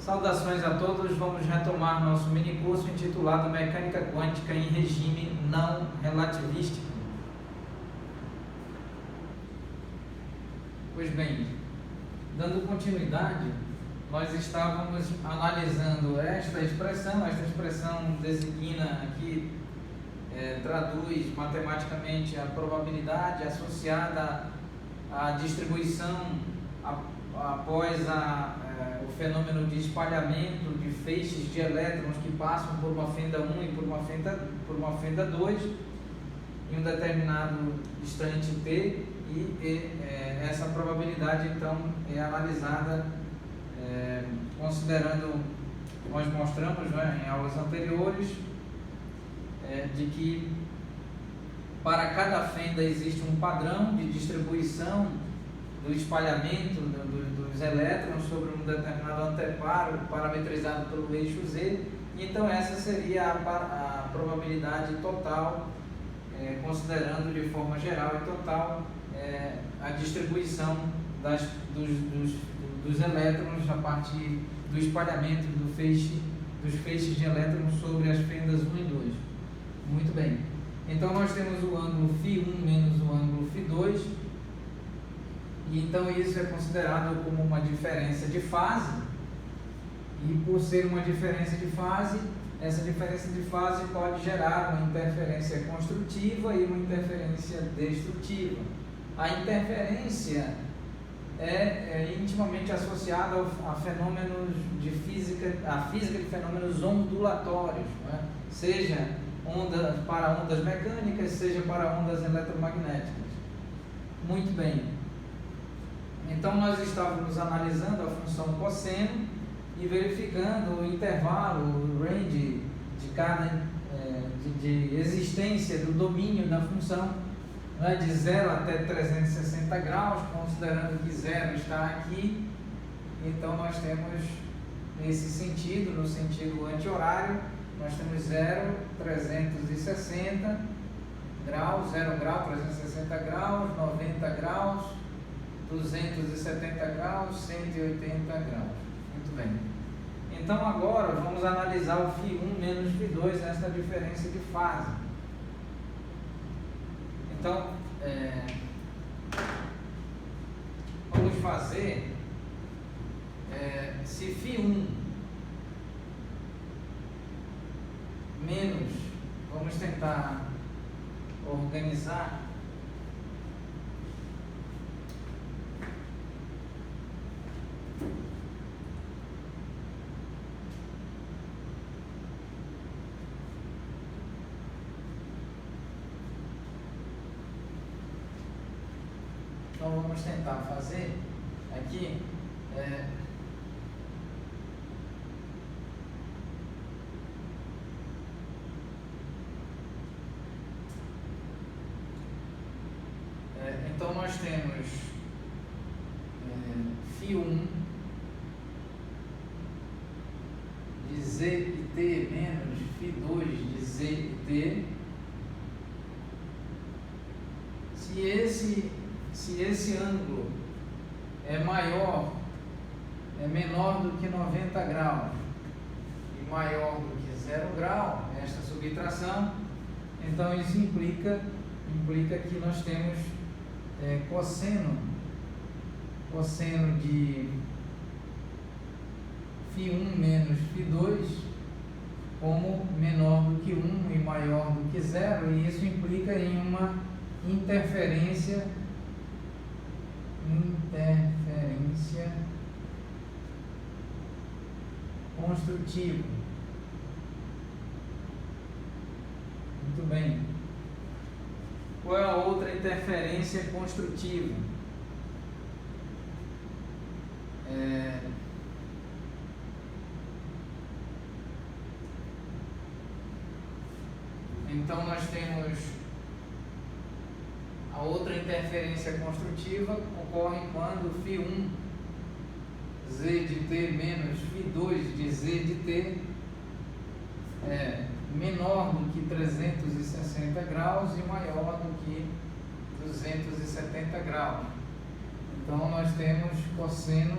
Saudações a todos, vamos retomar nosso mini curso intitulado Mecânica Quântica em Regime Não Relativístico. Pois bem, dando continuidade, nós estávamos analisando esta expressão designa aqui, traduz matematicamente a probabilidade associada à distribuição após o fenômeno de espalhamento de feixes de elétrons que passam por uma fenda 1 e por uma fenda 2 em um determinado instante t, e essa probabilidade então é analisada considerando, nós mostramos em aulas anteriores, de que para cada fenda existe um padrão de distribuição do espalhamento dos elétrons sobre um determinado anteparo parametrizado pelo eixo Z. Então essa seria a probabilidade total, considerando de forma geral e total a distribuição dos elétrons a partir do espalhamento dos feixes de elétrons sobre as fendas 1 e 2. Muito bem. Então nós temos o ângulo φ1 menos o ângulo φ2, e então isso é considerado como uma diferença de fase, e por ser uma diferença de fase, essa diferença de fase pode gerar uma interferência construtiva e uma interferência destrutiva. A interferência é intimamente associada a fenômenos de física de fenômenos ondulatórios, seja para ondas mecânicas, seja para ondas eletromagnéticas. Muito bem. Então nós estávamos analisando a função cosseno e verificando o intervalo, o range de existência do domínio da função, de 0 até 360 graus, considerando que 0 está aqui. Então nós temos nesse sentido, no sentido anti-horário, nós temos 0, 360 graus, 0 grau, 360 graus, 90 graus, 270 graus, 180 graus. Muito bem. Então agora vamos analisar o φ1 menos φ2 nessa diferença de fase. Então, vamos fazer, se φ1 menos, vamos tentar organizar Então vamos tentar fazer aqui então nós temos φ1 de Z e T menos φ2 de Z e T. Se esse ângulo é menor do que 90 graus e maior do que 0 grau, esta subtração, então isso implica que nós temos cosseno de φ1 menos φ2 como menor do que 1 e maior do que 0, e isso implica em uma interferência construtiva. Muito bem. Qual é a outra interferência construtiva? Então nós temos a outra interferência construtiva ocorre quando φ1 Z de T menos φ2 de Z de T é menor do que 360 graus e maior do que 270 graus. Então nós temos cosseno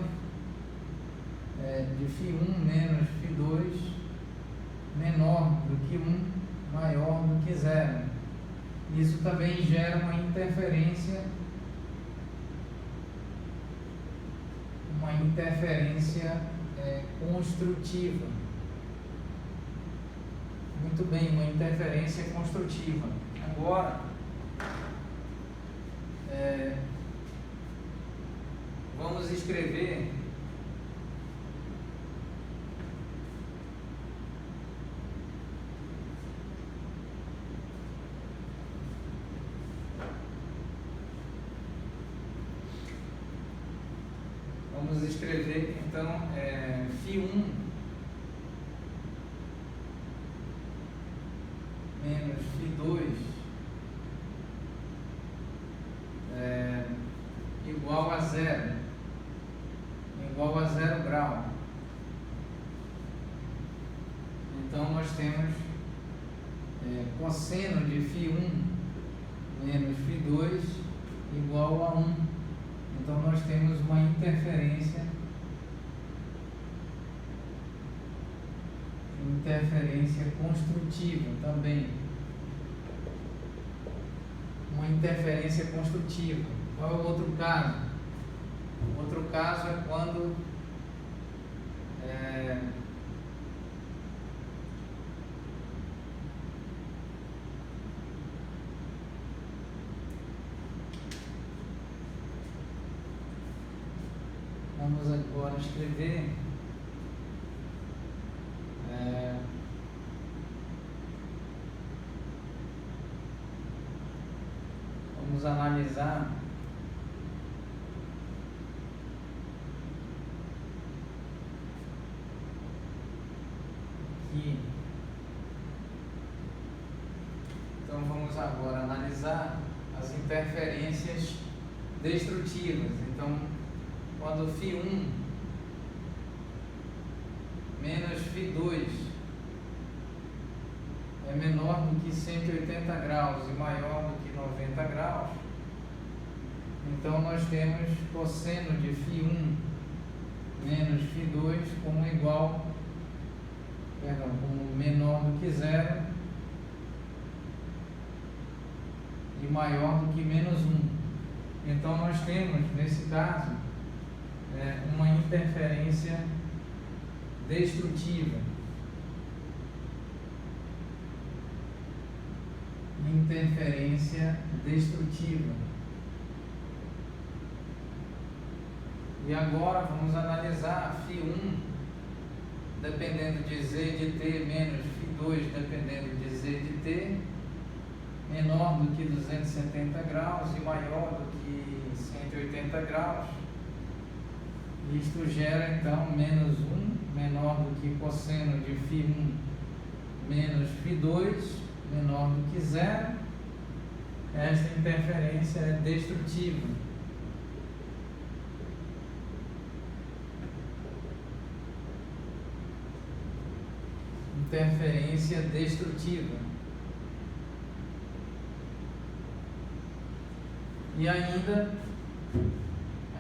de φ1 menos φ2 menor do que 1, maior do que 0. Isso também gera uma interferência construtiva. Muito bem, uma interferência construtiva. Agora, vamos escrever então φ1 menos φ2 igual a 0, igual a 0 grau. Então nós temos cosseno de φ1 menos φ2 igual a 1. Então nós temos uma interferência construtiva também. Uma interferência construtiva. Qual é o outro caso? O outro caso é quando vamos agora escrever vamos analisar aqui. Então vamos agora analisar as interferências destrutivas. Então, quando φ1 menos φ2 é menor do que 180 graus e maior do que 90 graus, então nós temos cosseno de φ1 menos φ2 como menor do que 0 e maior do que menos 1. Então nós temos, nesse caso, uma interferência destrutiva. E agora vamos analisar φ1 dependendo de z de t menos φ2 dependendo de z de t menor do que 270 graus e maior do que 180 graus. Isto gera então menos 1 menor do que cosseno de φ1 menos φ2 menor do que 0. Esta interferência é destrutiva. Interferência destrutiva. E ainda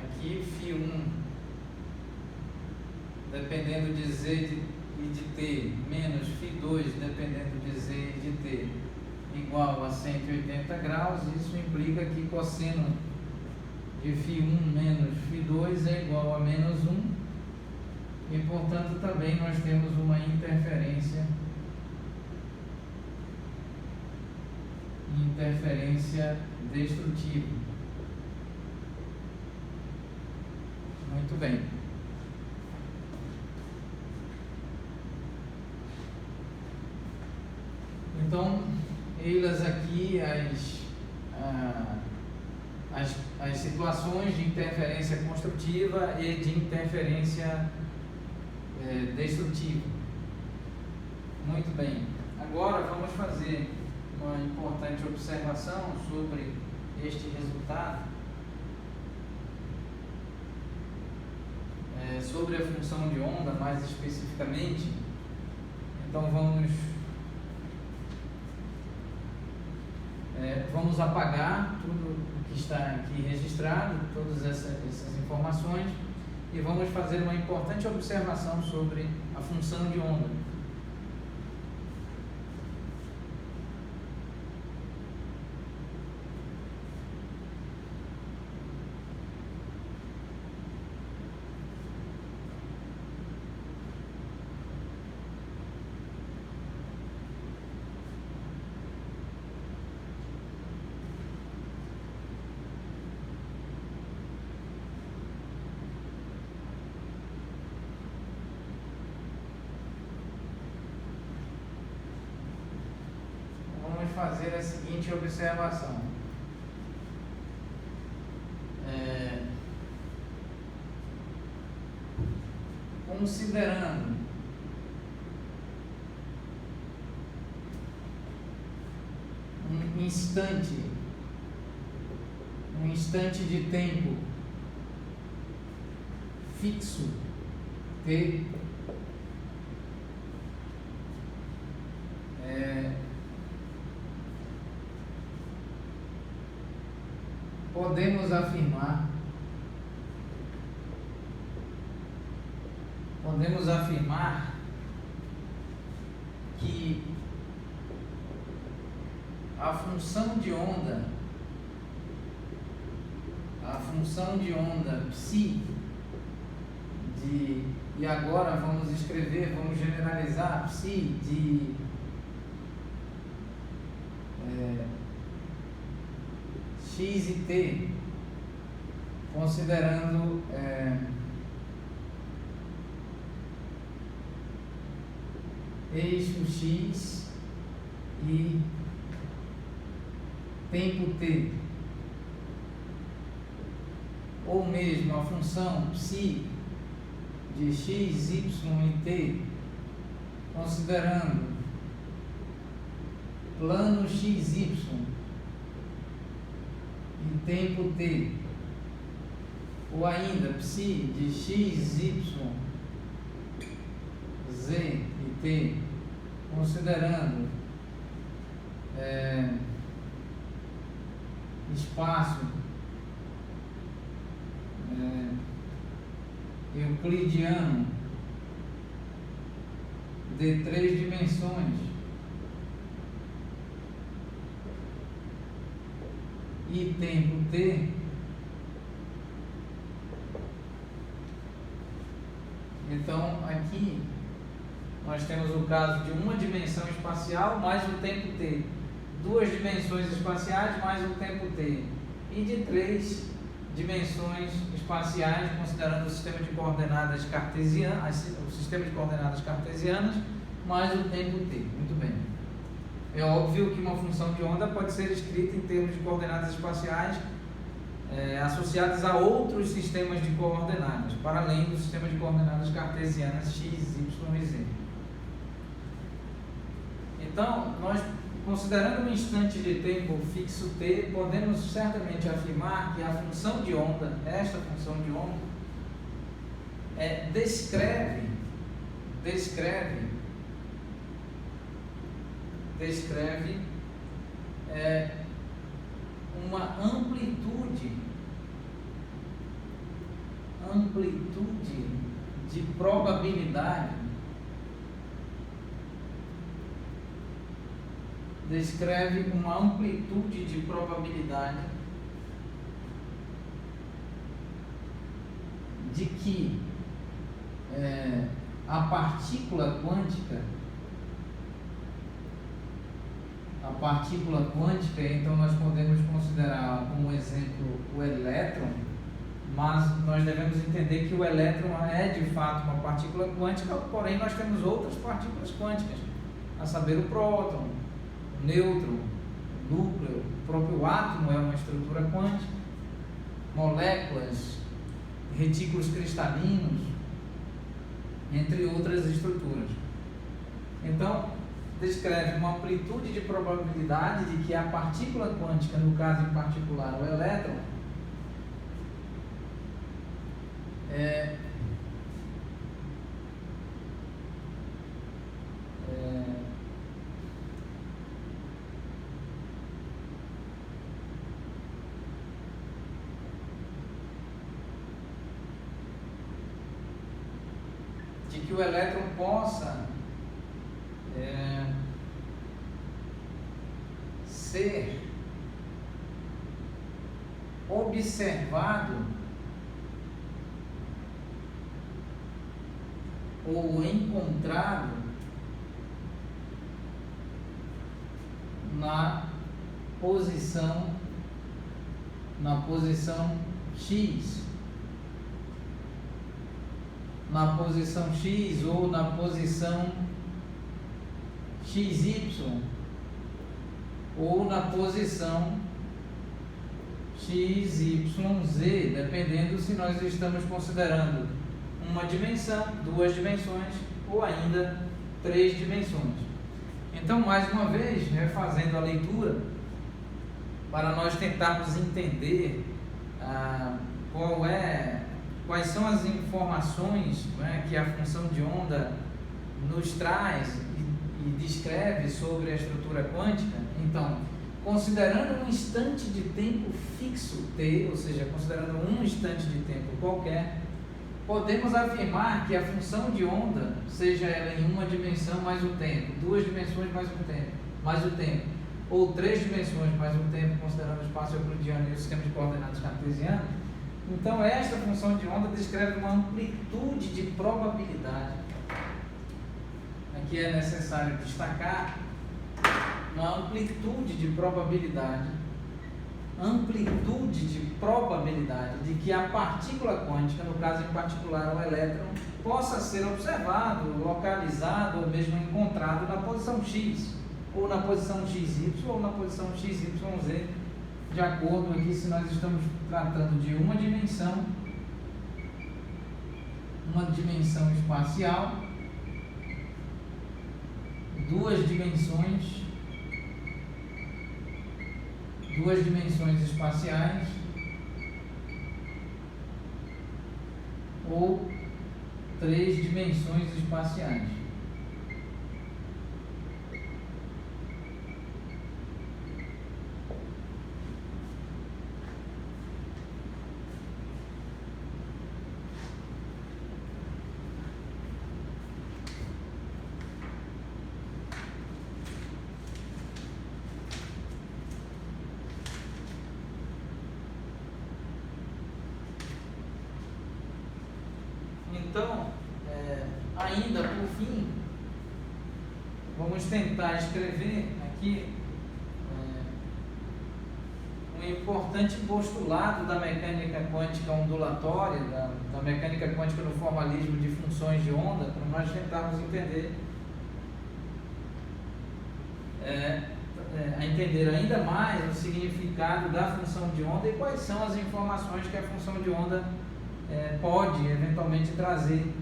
aqui φ1 dependendo de z e de t menos φ2 dependendo de z e de t igual a 180 graus. Isso implica que cosseno de φ1 menos φ2 é igual a menos 1 e portanto também nós temos uma interferência destrutiva. Muito bem. Então, elas aqui as situações de interferência construtiva e de interferência destrutiva. Muito bem. Agora vamos fazer uma importante observação sobre este resultado, sobre a função de onda mais especificamente. Então vamos apagar tudo o que está aqui registrado, todas essas informações, e vamos fazer uma importante observação sobre a função de onda. Fazer a seguinte observação. Considerando um instante de tempo fixo t, podemos afirmar que a função de onda psi e agora vamos generalizar psi de x e t, considerando eixo x e tempo t, ou mesmo a função psi de x, y e t, considerando plano xy e tempo t, ou ainda psi de x, y, z e t, considerando espaço euclidiano de 3 dimensões e tempo t, então aqui nós temos o caso de uma dimensão espacial mais o tempo t, duas dimensões espaciais mais o tempo t, e de 3 dimensões espaciais, considerando o sistema de coordenadas cartesianas, mais o tempo t. Muito bem. É óbvio que uma função de onda pode ser escrita em termos de coordenadas espaciais associadas a outros sistemas de coordenadas, para além do sistema de coordenadas cartesianas x, y e z. Então, nós, considerando um instante de tempo fixo t, podemos certamente afirmar que a função de onda, esta função de onda, descreve uma amplitude de probabilidade, descreve uma amplitude de probabilidade de que a partícula quântica, então nós podemos considerar como exemplo o elétron, mas nós devemos entender que o elétron é de fato uma partícula quântica, porém nós temos outras partículas quânticas, a saber o próton, o nêutron, o núcleo, o próprio átomo é uma estrutura quântica, moléculas, retículos cristalinos, entre outras estruturas. Então, descreve uma amplitude de probabilidade de que a partícula quântica, no caso em particular o elétron, de que o elétron possa ser observado ou encontrado na posição X, ou na posição XY, ou na posição XYZ, dependendo se nós estamos considerando uma dimensão, 2 dimensões ou ainda 3 dimensões. Então, mais uma vez, fazendo a leitura, para nós tentarmos entender quais são as informações que a função de onda nos traz e descreve sobre a estrutura quântica. Então, considerando um instante de tempo fixo t, ou seja, considerando um instante de tempo qualquer, podemos afirmar que a função de onda, seja ela em uma dimensão mais o tempo, 2 dimensões mais o tempo, ou 3 dimensões mais o tempo, considerando o espaço euclidiano e o sistema de coordenadas cartesiano, então esta função de onda descreve uma amplitude de probabilidade. Aqui é necessário destacar uma amplitude de probabilidade de que a partícula quântica, no caso em particular o elétron, possa ser observado, localizado ou mesmo encontrado na posição X, ou na posição XY, ou na posição XYZ, de acordo aqui se nós estamos tratando de uma dimensão espacial, 2 dimensões espaciais, ou 3 dimensões espaciais. Então, ainda por fim, vamos tentar escrever aqui um importante postulado da mecânica quântica ondulatória, da mecânica quântica no formalismo de funções de onda, para nós tentarmos entender ainda mais o significado da função de onda e quais são as informações que a função de onda pode eventualmente trazer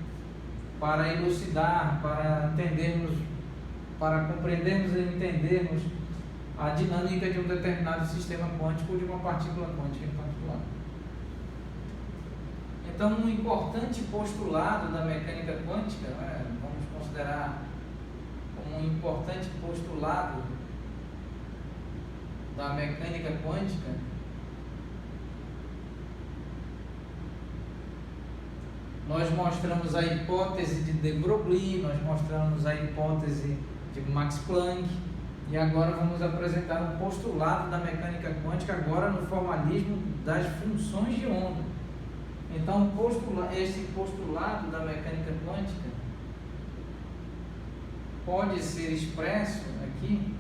para elucidar, para entendermos, para compreendermos e entendermos a dinâmica de um determinado sistema quântico ou de uma partícula quântica em particular. Então, um importante postulado da mecânica quântica, vamos considerar como um importante postulado da mecânica quântica, nós mostramos a hipótese de de Broglie, nós mostramos a hipótese de Max Planck, e agora vamos apresentar um postulado da mecânica quântica, agora no formalismo das funções de onda. Então, esse postulado da mecânica quântica pode ser expresso aqui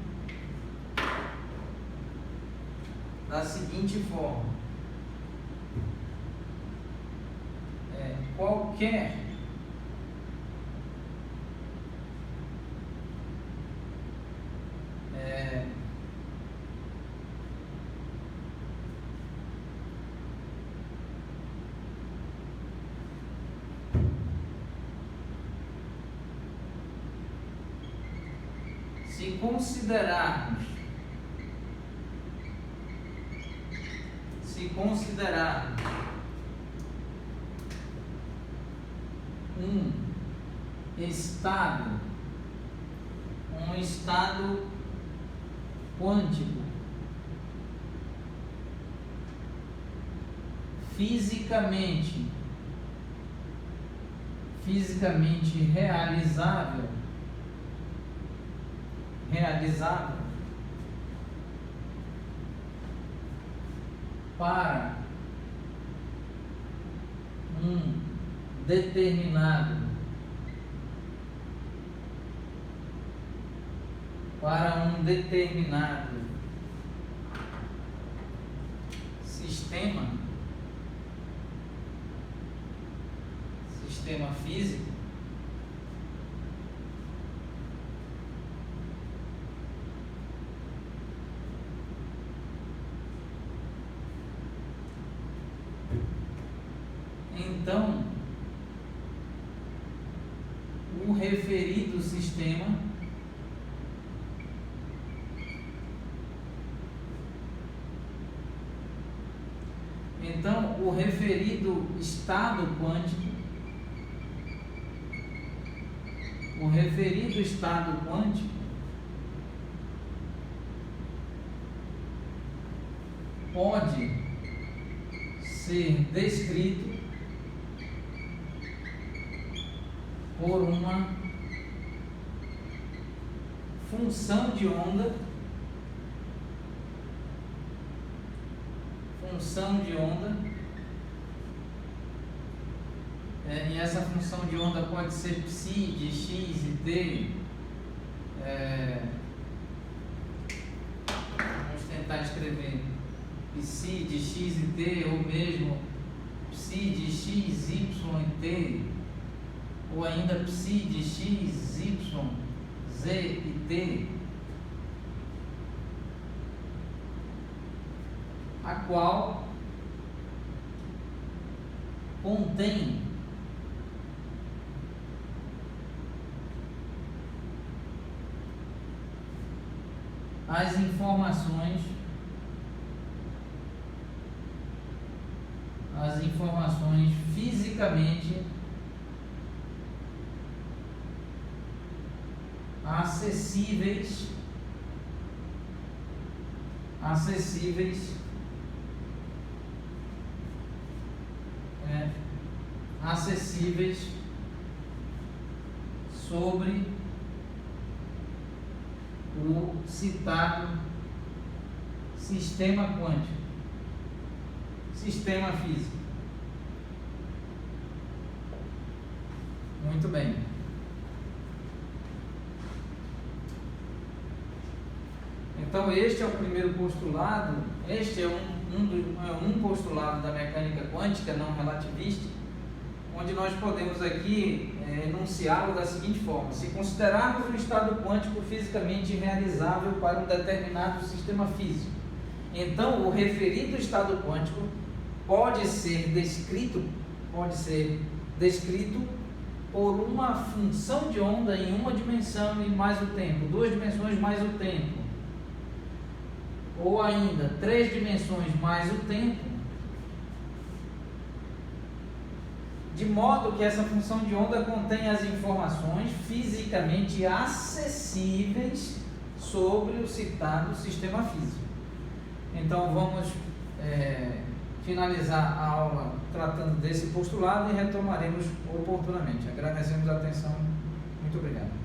da seguinte forma: qualquer se considerarmos um estado quântico fisicamente realizável para um determinado sistema físico, então o referido sistema estado quântico pode ser descrito por uma função de onda e essa função de onda pode ser psi de x e t. Vamos tentar escrever psi de x e t, ou mesmo psi de x, y e t, ou ainda psi de x, y, z e t, a qual contém as informações fisicamente acessíveis sobre o citado sistema quântico, sistema físico. Muito bem. Então este é o primeiro postulado. Este é um postulado da mecânica quântica não relativista, onde nós podemos aqui enunciá-lo da seguinte forma: se considerarmos um estado quântico fisicamente realizável para um determinado sistema físico, então o referido estado quântico pode ser descrito por uma função de onda em uma dimensão e mais o tempo, duas dimensões mais o tempo, ou ainda 3 dimensões mais o tempo, de modo que essa função de onda contém as informações fisicamente acessíveis sobre o citado sistema físico. Então vamos finalizar a aula tratando desse postulado e retomaremos oportunamente. Agradecemos a atenção. Muito obrigado.